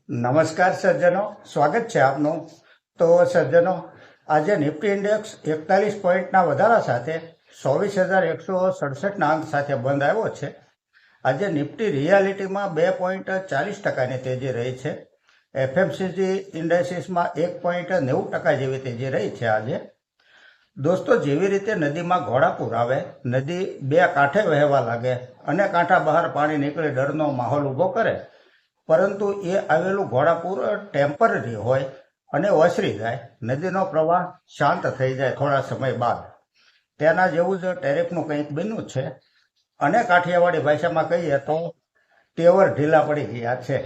નમસ્કાર સજ્જનો, સ્વાગત છે આપનું. તો સજ્જનો, આજે નિફ્ટી ઇન્ડેક્સ 41 પોઈન્ટના વધારા સાથે 24,167ના અંક સાથે બંધ આવ્યો છે. આજે નિફ્ટી રિયાલિટીમાં 2.40%ની તેજી રહી છે. એફએમસીજી ઇન્ડેક્સીસમાં 1.90% જેવી તેજી રહી છે આજે. દોસ્તો, જેવી રીતે નદીમાં ઘોડાપૂર આવે, નદી બે કાંઠે વહેવા લાગે અને કાંઠા બહાર પાણી નીકળી ડરનો માહોલ ઊભો કરે, પરંતુ એ આવેલું ઘોડાપૂર ટેમ્પરરી હોય અને ઓસરી જાય, નદીનો પ્રવાહ શાંત થઈ જાય થોડા સમય બાદ. તેના જેવું જ ટેરિફનું કંઈક બન્યું છે અને કાઠિયાવાડી ભાષામાં કહીએ તો તેવર ઢીલા પડી ગયા છે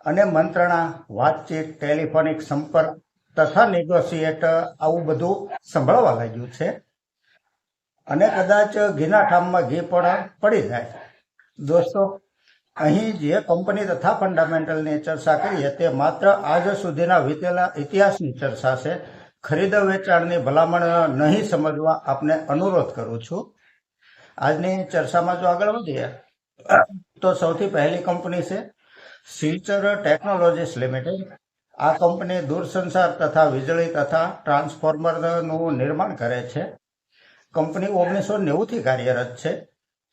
અને મંત્રણા, વાતચીત, ટેલિફોનિક સંપર્ક તથા નેગોશિએટ આવું બધું સંભળવા લાગ્યું છે અને કદાચ ઘીના ઠામમાં ઘી પણ પડી જાય. દોસ્તો, અહીં જે કંપની તથા ફંડામેન્ટલની ચર્ચા કરીએ તે માત્ર આજ સુધીના વીતેલા ઇતિહાસની ચર્ચા છે. ખરીદ વેચાણની ભલામણ નહીં સમજવા આપને અનુરોધ કરું છું. આજની ચર્ચામાં જો આગળ વધીએ તો સૌથી પહેલી કંપની છે સિલ્ચર ટેકનોલોજીસ લિમિટેડ. આ કંપની દૂરસંચાર તથા વીજળી તથા ટ્રાન્સફોર્મરનું નિર્માણ કરે છે. કંપની 1990થી કાર્યરત છે.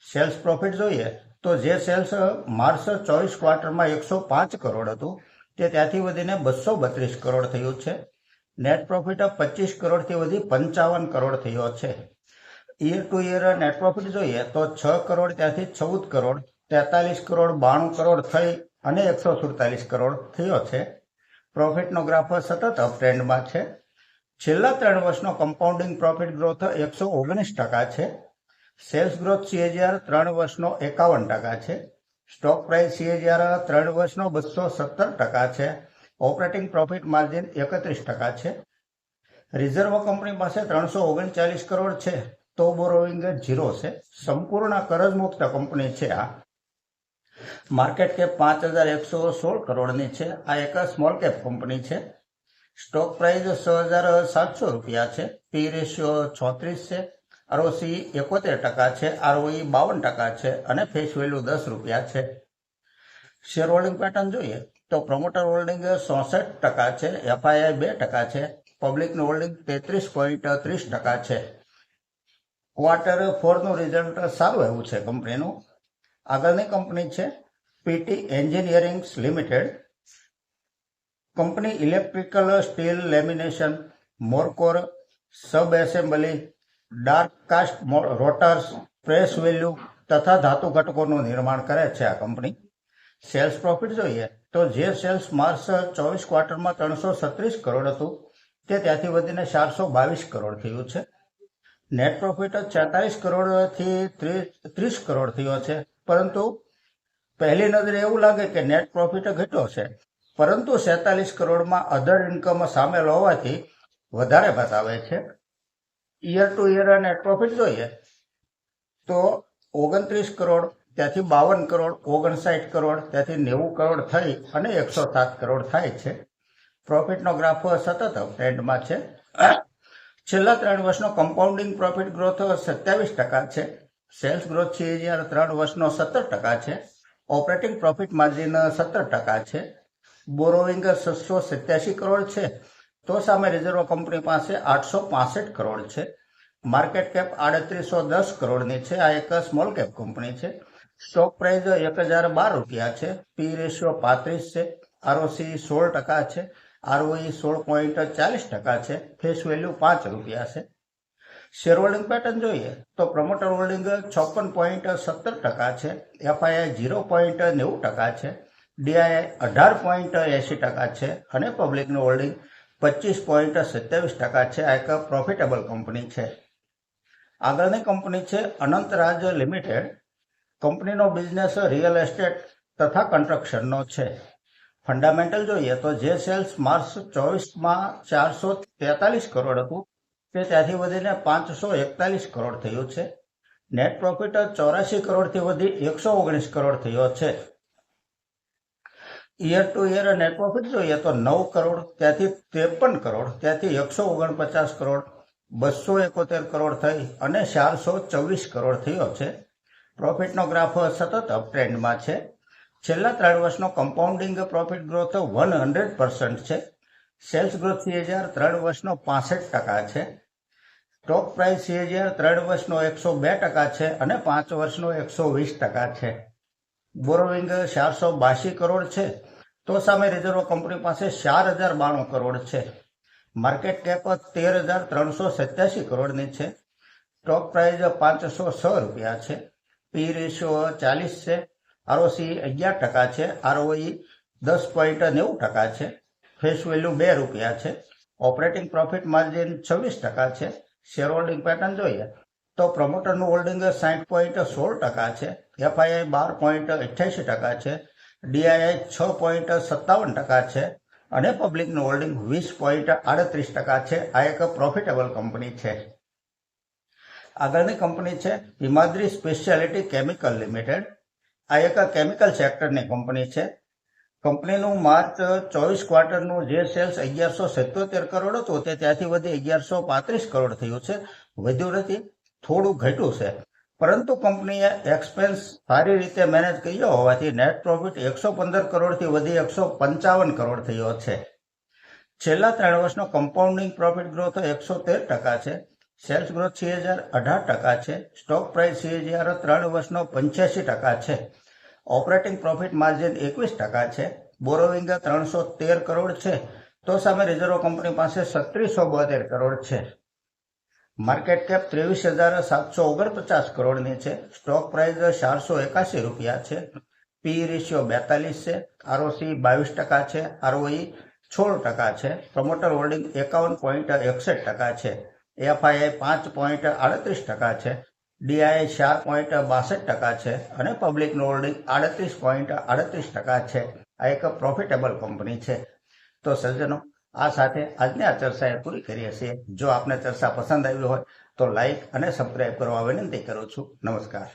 સેલ્સ પ્રોફિટ જોઈએ તો જે સેલ્સ માર્ચ 24 ક્વાર્ટરમાં 105 કરોડ હતું તે ત્યાંથી વધીને 232 કરોડ થયું છે. નેટ પ્રોફિટ 25 કરોડથી વધી 55 કરોડ થયો છે. Year to year net profit જોઈએ તો 6 કરોડ ત્યાંથી 14 કરોડ, 43 કરોડ, 92 કરોડ થઈ અને 147 કરોડ થયો છે. પ્રોફિટનો ગ્રાફ સતત અપટ્રેન્ડમાં છે. છેલ્લા 3 વર્ષનો કમ્પાઉન્ડિંગ પ્રોફિટ ગ્રોથ 119% છે. સેલ્સ ગ્રોથ CAGR 3 વર્ષનો 51% છે. સ્ટોક પ્રાઇસ CAGR 3 વર્ષનો 217% છે. ઓપરેટિંગ પ્રોફિટ માર્જિન 31% છે. રિઝર્વ કંપની પાસે 339 કરોડ છે તો બોરોવિંગ 0 છે. સંપૂર્ણ કરજમુક્ત કંપની છે આ. માર્કેટ કેપ 5,116 કરોડની છે. આ એક સ્મોલ કેપ કંપની છે. સ્ટોક પ્રાઇસ 6,700 રૂપિયા છે. પી રેશિયો 36 છે. ROC 71% છે. ROE 52% છે અને ફેસ વેલ્યુ 10 રૂપિયા છે. શેર હોલ્ડિંગ પેટર્ન જોઈએ તો પ્રમોટર હોલ્ડિંગ 66% છે. FII 2% છે. પબ્લિકનું હોલ્ડિંગ 33.30% છે. ક્વાર્ટર 4નું રિઝલ્ટ સારું એવું છે કંપનીનું. આગળની કંપની છે PT engineerings limited. Company electrical steel lamination, મોરકોર, સબ એસેમ્બલી, ડાર્ક કાસ્ટ રોટર્સ, પ્રેસ વેલ્યુ તથા ધાતુ ઘટકોનું નિર્માણ કરે છે આ કંપની. સેલ્સ પ્રોફિટ જોઈએ તો જે સેલ્સ માર્ચ 24 ક્વાર્ટરમાં 336 કરોડ હતું તે ત્યાંથી વધીને 422 કરોડ થયું છે. નેટ પ્રોફિટ 46 કરોડથી 30 કરોડ થયો છે, પરંતુ પહેલી નજરે એવું લાગે કે નેટ પ્રોફિટ ઘટ્યો છે, પરંતુ 47 કરોડમાં અધર ઇન્કમ સામેલ હોવાથી વધારે બતાવે છે. Year to year net profit જોઈએ તો 29 કરોડ ત્યાંથી 52 કરોડ, 59 કરોડ ત્યાંથી 90 કરોડ થઈ અને 107 કરોડ થાય છે. પ્રોફિટનો ગ્રાફ સતત ટ્રેન્ડમાં છે. છેલ્લા 3 વર્ષનો કમ્પાઉન્ડિંગ પ્રોફિટ ગ્રોથ 27% છે. સેલ્સ ગ્રોથ CAGR 3 વર્ષનો 17% છે. ઓપરેટિંગ પ્રોફિટ માર્જિન 17% છે. બોરોવિંગ 687 કરોડ છે તો સામે રિઝર્વ કંપની પાસે 865 કરોડ છે. માર્કેટ કેપ 3810 કરોડની છે. આ એક સ્મોલ કેપ કંપની છે. સ્ટોક પ્રાઇસ 1012 રૂપિયા છે. પી રેશિયો 35 છે. ROC 16% છે. ROE 16.40% છે. ફેસ વેલ્યુ 5 રૂપિયા છે. શેર હોલ્ડિંગ પેટર્ન જોઈએ તો પ્રમોટર હોલ્ડિંગ 56.17% છે. FII 0.90% છે. DII 18.80% છે અને પબ્લિકનું હોલ્ડિંગ 25.27% છે. આ એક પ્રોફિટેબલ કંપની છે. આગળની કંપની છે અનંતરાજ લિમિટેડ. કંપનીનો બિઝનેસ રિયલ એસ્ટેટ તથા કન્સ્ટ્રક્શનનો છે. ફંડામેન્ટલ જોઈએ તો જે સેલ્સ માર્ચ 24માં 443 કરોડ હતું તે ત્યાંથી વધીને 541 કરોડ થયું છે. નેટ પ્રોફિટ 84 કરોડથી વધી 119 કરોડ થયો છે. Year to year net profit જોઈએ તો 9 કરોડ ત્યાંથી 53 કરોડ ત્યાંથી 149 કરોડ, 271 કરોડ થઈ અને 424 કરોડ થયો છે. પ્રોફિટનો ગ્રાફ સતત અપટ્રેન્ડમાં છે. છેલ્લા 3 વર્ષનો કમ્પાઉન્ડિંગ પ્રોફિટ ગ્રોથ 100% છે. સેલ્સ ગ્રોથ CAGR 3 વર્ષનો 65% છે. સ્ટોક પ્રાઇસ CAGR 3 વર્ષનો 102% છે અને 5 વર્ષનો 120% છે. બોરોવિંગ 482 કરોડ છે, તો સામે રિઝર્વ કંપની પાસે 4092 કરોડ છે. માર્કેટ કેપ 13,387 કરોડની છે. સ્ટોક પ્રાઇસ 506 રૂપિયા છે. પી રેશિયો 40 છે. ROCE 11% છે. ROE 10.90% છે. ફેસ વેલ્યુ 2 રૂપિયા છે. ઓપરેટિંગ પ્રોફિટ માર્જિન 26% છે. શેર હોલ્ડિંગ પેટર્ન જોઈએ તો પ્રમોટરનું હોલ્ડિંગ 60.16% છે. FII 12.88% છે. DII 6.57% છે અને પબ્લિકનું હોલ્ડિંગ 20.38% છે. આ એક પ્રોફિટેબલ કંપની છે. આગળની કંપની છે હિમાદ્રી સ્પેશિયાલિટી કેમિકલ લિમિટેડ. આ એક કેમિકલ સેક્ટરની કંપની છે. કંપનીનું માર્ચ 24 ક્વાર્ટરનું જે સેલ્સ 1177 કરોડ હતું તે ત્યાંથી વધી 1135 કરોડ થયું છે. વધ્યું નથી, થોડું ઘટ્યું છે, પરંતુ કંપનીએ એક્સપેન્સ સારી રીતે મેનેજ કર્યો હોવાથી નેટ પ્રોફિટ 115 કરોડથી વધી 155 કરોડ થયો છે. છેલ્લા 3 વર્ષનો કમ્પાઉન્ડિંગ પ્રોફિટ ગ્રોથ 113% છે. સેલ્સ ગ્રોથ CAGR 18% છે. સ્ટોક પ્રાઇસ CAGR 3 વર્ષનો 85% છે. ઓપરેટિંગ પ્રોફિટ માર્જિન 21% છે. બોરોવિંગ 313 કરોડ છે, તો સામે રિઝર્વ કંપની પાસે 3672 કરોડ છે. માર્કેટ કેપ 23,749 કરોડની છે. સ્ટોક પ્રાઇસ 481 રૂપિયા છે. પી રેશિયો 42 છે. ROCE 22% છે. ROE 16% છે. પ્રમોટર હોલ્ડિંગ 51.61% છે. FII 5.38% છે. DII 4.62% છે અને પબ્લિકનું હોલ્ડિંગ 38.38% છે. આ એક પ્રોફિટેબલ કંપની છે. તો સજ્જનો, આ સાથે આજની આ ચર્ચા પૂરી કરીએ છીએ. જો આપને ચર્ચા પસંદ આવી હોય તો લાઈક અને સબસ્ક્રાઇબ કરવા વિનંતી કરું છું. નમસ્કાર.